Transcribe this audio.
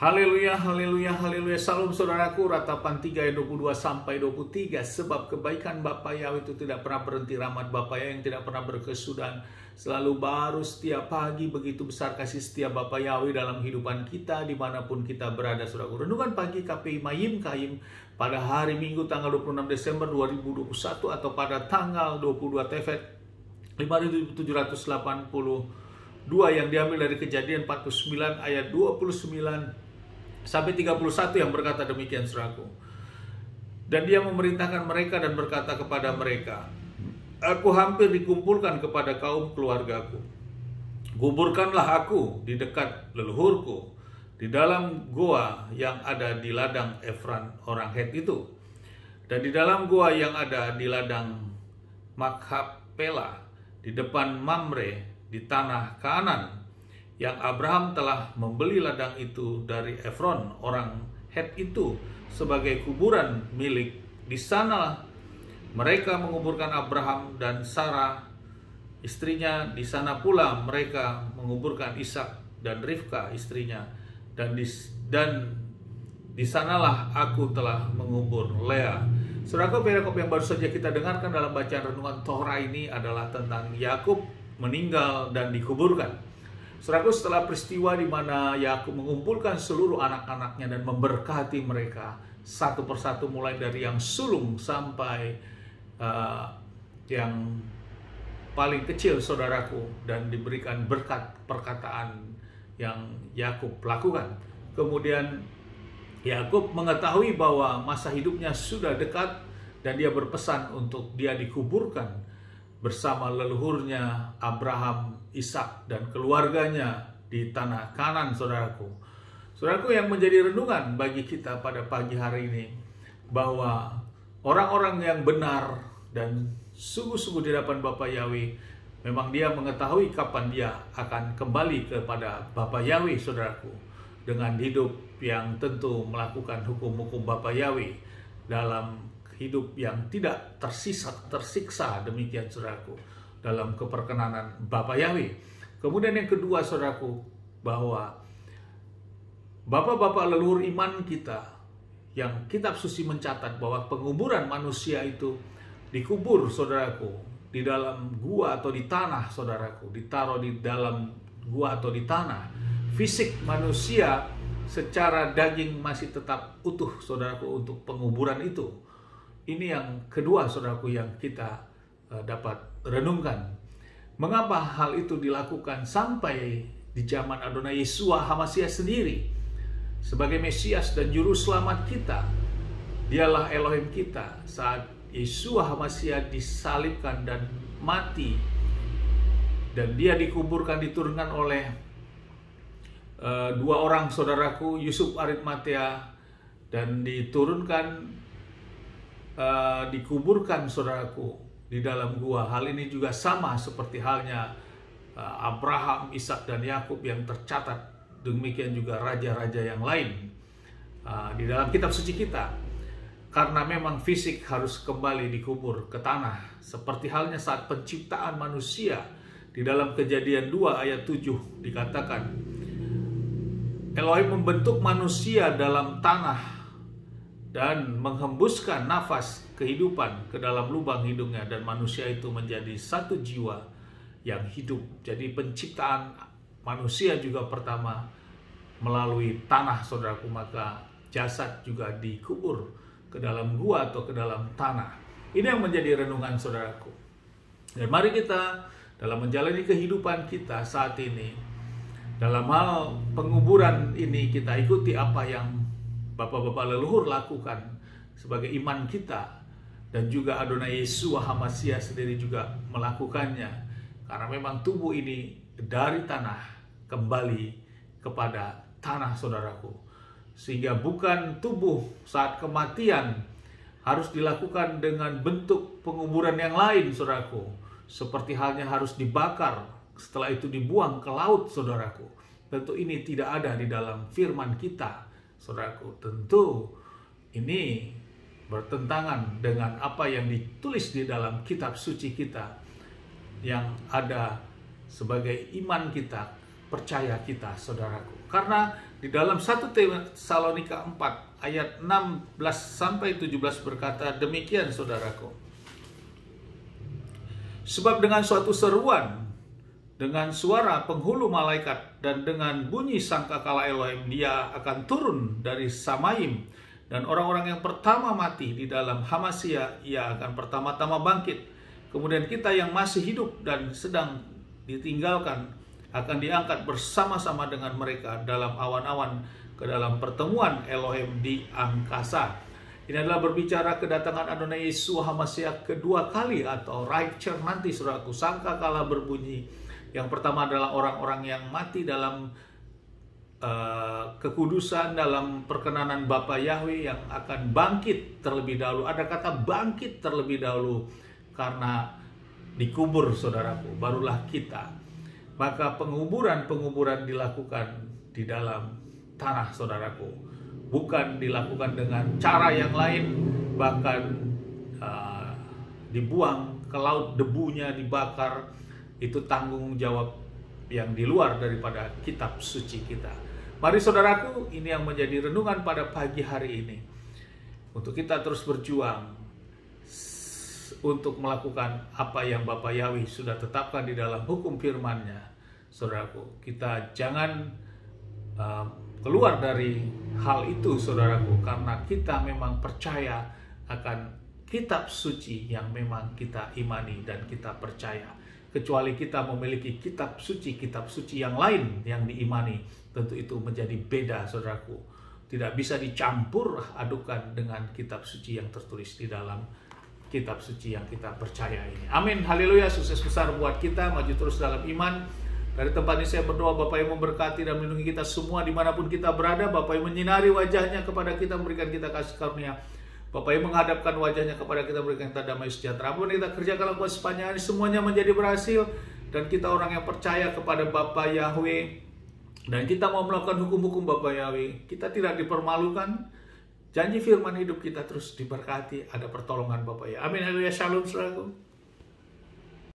Haleluya, haleluya, haleluya. Salam saudaraku, ratapan 3 ayat 22 sampai 23. Sebab kebaikan Bapa Yahweh itu tidak pernah berhenti, rahmat Bapa Yahweh yang tidak pernah berkesudahan selalu baru setiap pagi. Begitu besar kasih setia Bapa Yahweh dalam kehidupan kita dimanapun kita berada, saudaraku. Renungan pagi KPI Mayim Kahim pada hari Minggu tanggal 26 Desember 2021 atau pada tanggal 22 Tefet 5782 yang diambil dari Kejadian 49 ayat 29 sampai 31 yang berkata demikian, saudaraku. Dan dia memerintahkan mereka dan berkata kepada mereka, "Aku hampir dikumpulkan kepada kaum keluargaku. Kuburkanlah aku di dekat leluhurku, di dalam goa yang ada di ladang Efran orang Het itu, dan di dalam goa yang ada di ladang Makhapela, di depan Mamre, di tanah Kanaan, yang Abraham telah membeli ladang itu dari Efron orang Het itu sebagai kuburan milik. Di sana mereka menguburkan Abraham dan Sarah istrinya. Di sana pula mereka menguburkan Ishak dan Rivka istrinya. Dan di sanalah aku telah mengubur Lea." Saudara, perikop yang baru saja kita dengarkan dalam bacaan renungan Torah ini adalah tentang Yakub meninggal dan dikuburkan. Saudara, setelah peristiwa di mana Yakub mengumpulkan seluruh anak-anaknya dan memberkati mereka satu persatu, mulai dari yang sulung sampai yang paling kecil, saudaraku, dan diberikan berkat perkataan yang Yakub lakukan. Kemudian Yakub mengetahui bahwa masa hidupnya sudah dekat dan dia berpesan untuk dia dikuburkan bersama leluhurnya Abraham, Ishak, dan keluarganya di tanah Kanaan, saudaraku. Saudaraku, yang menjadi renungan bagi kita pada pagi hari ini, bahwa orang-orang yang benar dan sungguh-sungguh di hadapan Bapa Yahweh, memang dia mengetahui kapan dia akan kembali kepada Bapa Yahweh, saudaraku, dengan hidup yang tentu melakukan hukum-hukum Bapa Yahweh dalam hidup yang tidak tersiksa, demikian, saudaraku, dalam keperkenanan Bapa Yahweh. Kemudian yang kedua, saudaraku, bahwa bapak-bapak leluhur iman kita, yang kitab suci mencatat bahwa penguburan manusia itu dikubur, saudaraku, di dalam gua atau di tanah, saudaraku, ditaruh di dalam gua atau di tanah. Fisik manusia secara daging masih tetap utuh, saudaraku, untuk penguburan itu. Ini yang kedua, saudaraku, yang kita dapat renungkan. Mengapa hal itu dilakukan sampai di zaman Adonai Yeshua HaMashiach sendiri sebagai Mesias dan Juru Selamat kita. Dialah Elohim kita saat Yeshua HaMashiach disalibkan dan mati, dan dia dikuburkan, diturunkan oleh dua orang, saudaraku, Yusuf Arimatea, dan dikuburkan, saudaraku, di dalam gua. Hal ini juga sama seperti halnya Abraham, Ishak, dan Yakub yang tercatat. Demikian juga raja-raja yang lain di dalam kitab suci kita. Karena memang fisik harus kembali dikubur ke tanah, seperti halnya saat penciptaan manusia. Di dalam Kejadian 2 ayat 7 dikatakan, Elohim membentuk manusia dalam tanah dan menghembuskan nafas kehidupan ke dalam lubang hidungnya, dan manusia itu menjadi satu jiwa yang hidup. Jadi penciptaan manusia juga pertama melalui tanah, saudaraku, maka jasad juga dikubur ke dalam gua atau ke dalam tanah. Ini yang menjadi renungan, saudaraku. Dan mari kita dalam menjalani kehidupan kita saat ini, dalam hal penguburan ini, kita ikuti apa yang bapak-bapak leluhur lakukan sebagai iman kita, dan juga Adonai Yeshua HaMashiach sendiri juga melakukannya. Karena memang tubuh ini dari tanah kembali kepada tanah, saudaraku. Sehingga bukan tubuh saat kematian harus dilakukan dengan bentuk penguburan yang lain, saudaraku. Seperti halnya harus dibakar, setelah itu dibuang ke laut, saudaraku. Tentu ini tidak ada di dalam firman kita, saudaraku. Tentu ini bertentangan dengan apa yang ditulis di dalam kitab suci kita, yang ada sebagai iman kita, percaya kita, saudaraku. Karena Di dalam 1 Tesalonika 4 ayat 16 sampai 17 berkata demikian, saudaraku. Sebab dengan suatu seruan, dengan suara penghulu malaikat, dan dengan bunyi sangkakala Elohim, dia akan turun dari Samayim, dan orang-orang yang pertama mati di dalam Hamasya, ia akan pertama-tama bangkit. Kemudian kita yang masih hidup dan sedang ditinggalkan akan diangkat bersama-sama dengan mereka dalam awan-awan ke dalam pertemuan Elohim di angkasa. Ini adalah berbicara kedatangan Adonai Yesus Hamasya kedua kali atau rapture nanti, saudaraku. Sangkakala berbunyi. Yang pertama adalah orang-orang yang mati dalam kekudusan, dalam perkenanan Bapa Yahweh, yang akan bangkit terlebih dahulu. Ada kata bangkit terlebih dahulu karena dikubur, saudaraku. Barulah kita. Maka penguburan dilakukan di dalam tanah, saudaraku. Bukan dilakukan dengan cara yang lain, bahkan dibuang ke laut, debunya dibakar. Itu tanggung jawab yang di luar daripada kitab suci kita. Mari saudaraku, ini yang menjadi renungan pada pagi hari ini. Untuk kita terus berjuang untuk melakukan apa yang Bapa Yahweh sudah tetapkan di dalam hukum firman-Nya. Saudaraku, kita jangan keluar dari hal itu, saudaraku, karena kita memang percaya akan kitab suci yang memang kita imani dan kita percaya. Kecuali kita memiliki kitab suci yang lain yang diimani, tentu itu menjadi beda, saudaraku. Tidak bisa dicampur adukan dengan kitab suci yang tertulis di dalam kitab suci yang kita percaya ini. Amin, haleluya, sukses besar buat kita, maju terus dalam iman. Dari tempat ini saya berdoa, Bapa yang memberkati dan melindungi kita semua dimanapun kita berada. Bapa yang menyinari wajahnya kepada kita, memberikan kita kasih karunia. Bapa yang menghadapkan wajahnya kepada kita, memberikan kita damai sejahtera. Apapun kita kerjakan lakukan sepanjang hari, semuanya menjadi berhasil. Dan kita orang yang percaya kepada Bapa Yahweh. Dan kita mau melakukan hukum-hukum Bapa Yahweh. Kita tidak dipermalukan. Janji firman hidup kita terus diberkati. Ada pertolongan Bapa Yahweh. Amin, haleluya, shalom, saudaraku.